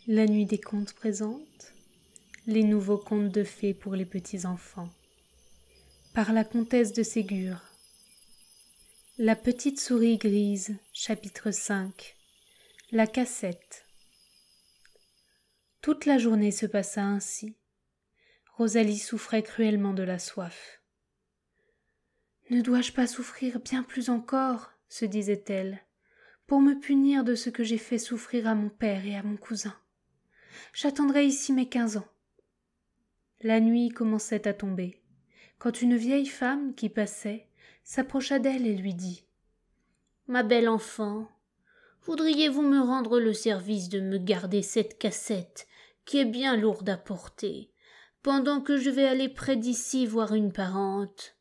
La nuit des contes présente les nouveaux contes de fées pour les petits-enfants. Par la comtesse de Ségur. La petite souris grise, chapitre 5. La cassette. Toute la journée se passa ainsi. Rosalie souffrait cruellement de la soif. « Ne dois-je pas souffrir bien plus encore, se disait-elle, pour me punir de ce que j'ai fait souffrir à mon père et à mon cousin. J'attendrai ici mes 15 ans. » La nuit commençait à tomber, quand une vieille femme qui passait s'approcha d'elle et lui dit « Ma belle enfant, voudriez-vous me rendre le service de me garder cette cassette qui est bien lourde à porter, pendant que je vais aller près d'ici voir une parente ?»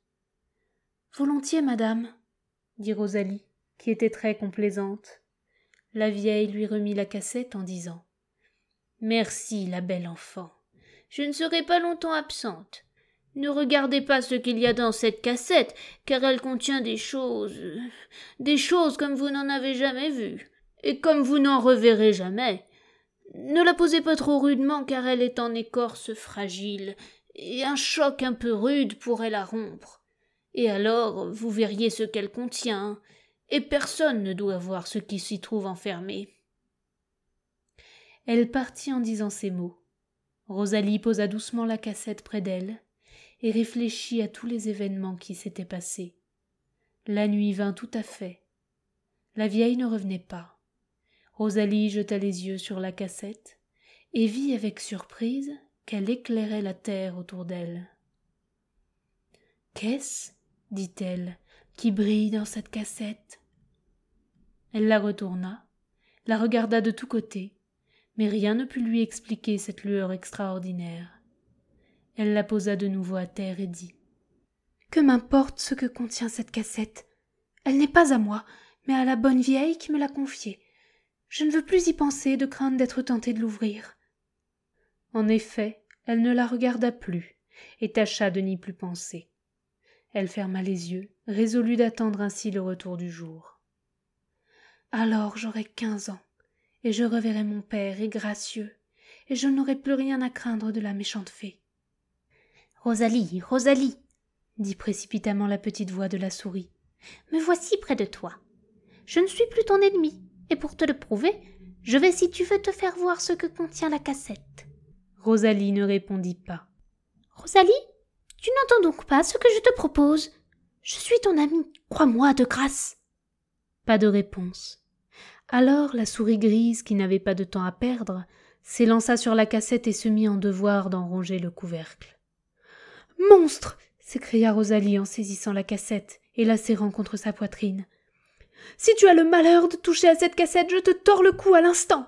« Volontiers, madame, » dit Rosalie, qui était très complaisante. La vieille lui remit la cassette en disant « Merci, la belle enfant. Je ne serai pas longtemps absente. Ne regardez pas ce qu'il y a dans cette cassette, car elle contient des choses comme vous n'en avez jamais vues, et comme vous n'en reverrez jamais. Ne la posez pas trop rudement, car elle est en écorce fragile, et un choc un peu rude pourrait la rompre. Et alors vous verriez ce qu'elle contient, et personne ne doit voir ce qui s'y trouve enfermé. » Elle partit en disant ces mots. Rosalie posa doucement la cassette près d'elle et réfléchit à tous les événements qui s'étaient passés. La nuit vint tout à fait. La vieille ne revenait pas. Rosalie jeta les yeux sur la cassette et vit avec surprise qu'elle éclairait la terre autour d'elle. « Qu'est-ce, dit-elle, qui brille dans cette cassette ?» Elle la retourna, la regarda de tous côtés, mais rien ne put lui expliquer cette lueur extraordinaire. Elle la posa de nouveau à terre et dit « Que m'importe ce que contient cette cassette? Elle n'est pas à moi, mais à la bonne vieille qui me l'a confiée. Je ne veux plus y penser de crainte d'être tentée de l'ouvrir. » En effet, elle ne la regarda plus et tâcha de n'y plus penser. Elle ferma les yeux, résolue d'attendre ainsi le retour du jour. « Alors j'aurai 15 ans, et je reverrai mon père et gracieux, et je n'aurai plus rien à craindre de la méchante fée. »« Rosalie, Rosalie, » dit précipitamment la petite voix de la souris, « me voici près de toi. Je ne suis plus ton ennemi, et pour te le prouver, je vais, si tu veux, te faire voir ce que contient la cassette. » Rosalie ne répondit pas. « Rosalie, tu n'entends donc pas ce que je te propose? Je suis ton amie, crois-moi de grâce. » Pas de réponse. Alors la souris grise, qui n'avait pas de temps à perdre, s'élança sur la cassette et se mit en devoir d'en ronger le couvercle. « Monstre !» s'écria Rosalie en saisissant la cassette et la serrant contre sa poitrine. « Si tu as le malheur de toucher à cette cassette, je te tords le cou à l'instant !»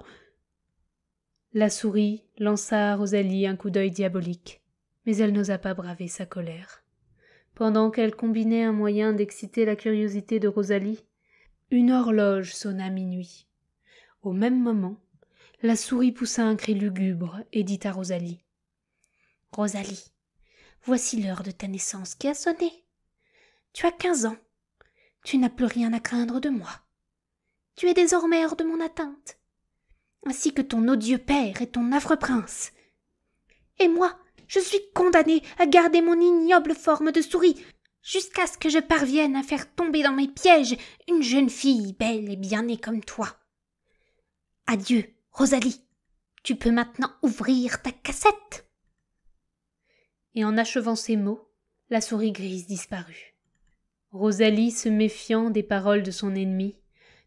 La souris lança à Rosalie un coup d'œil diabolique, mais elle n'osa pas braver sa colère. Pendant qu'elle combinait un moyen d'exciter la curiosité de Rosalie, une horloge sonna minuit. Au même moment, la souris poussa un cri lugubre et dit à Rosalie « Rosalie, voici l'heure de ta naissance qui a sonné. Tu as 15 ans. Tu n'as plus rien à craindre de moi. Tu es désormais hors de mon atteinte, ainsi que ton odieux père et ton affreux prince. Et moi, je suis condamnée à garder mon ignoble forme de souris jusqu'à ce que je parvienne à faire tomber dans mes pièges une jeune fille belle et bien née comme toi. Adieu, Rosalie, tu peux maintenant ouvrir ta cassette. » Et en achevant ces mots, la souris grise disparut. Rosalie, se méfiant des paroles de son ennemi,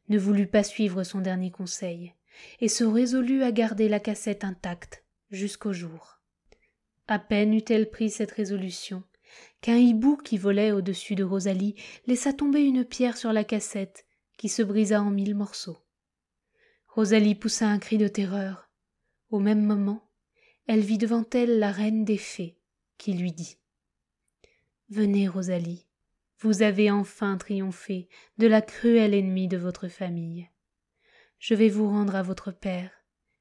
ne voulut pas suivre son dernier conseil et se résolut à garder la cassette intacte jusqu'au jour. À peine eut-elle pris cette résolution qu'un hibou qui volait au-dessus de Rosalie laissa tomber une pierre sur la cassette qui se brisa en 1000 morceaux. Rosalie poussa un cri de terreur. Au même moment, elle vit devant elle la reine des fées qui lui dit « Venez, Rosalie, vous avez enfin triomphé de la cruelle ennemie de votre famille. Je vais vous rendre à votre père,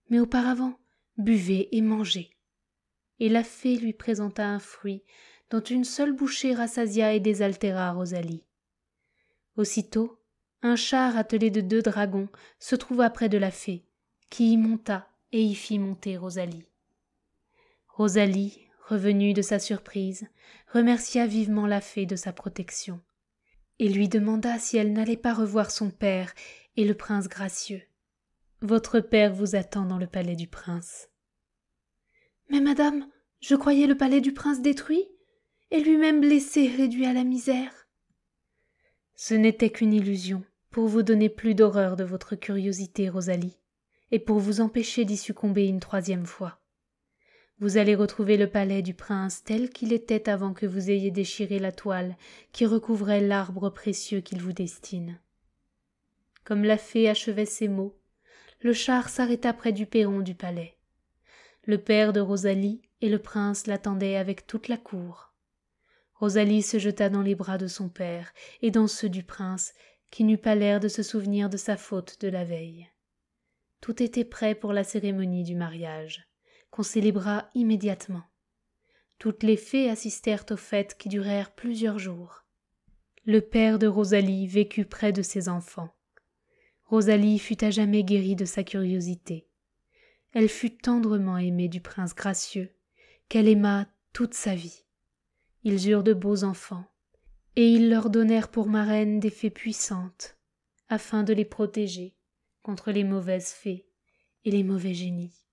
mais auparavant, buvez et mangez. » Et la fée lui présenta un fruit dont une seule bouchée rassasia et désaltéra Rosalie. Aussitôt, un char attelé de 2 dragons se trouva près de la fée, qui y monta et y fit monter Rosalie. Rosalie, revenue de sa surprise, remercia vivement la fée de sa protection, et lui demanda si elle n'allait pas revoir son père et le prince gracieux. « Votre père vous attend dans le palais du prince. »« Mais madame, je croyais le palais du prince détruit, et lui-même blessé, réduit à la misère. »« Ce n'était qu'une illusion, pour vous donner plus d'horreur de votre curiosité, Rosalie, et pour vous empêcher d'y succomber une troisième fois. Vous allez retrouver le palais du prince tel qu'il était avant que vous ayez déchiré la toile qui recouvrait l'arbre précieux qu'il vous destine. » Comme la fée achevait ces mots, le char s'arrêta près du perron du palais. Le père de Rosalie et le prince l'attendaient avec toute la cour. Rosalie se jeta dans les bras de son père et dans ceux du prince, qui n'eut pas l'air de se souvenir de sa faute de la veille. Tout était prêt pour la cérémonie du mariage, qu'on célébra immédiatement. Toutes les fées assistèrent aux fêtes qui durèrent plusieurs jours. Le père de Rosalie vécut près de ses enfants. Rosalie fut à jamais guérie de sa curiosité. Elle fut tendrement aimée du prince gracieux, qu'elle aima toute sa vie. Ils eurent de beaux enfants, et ils leur donnèrent pour marraines des fées puissantes, afin de les protéger contre les mauvaises fées et les mauvais génies.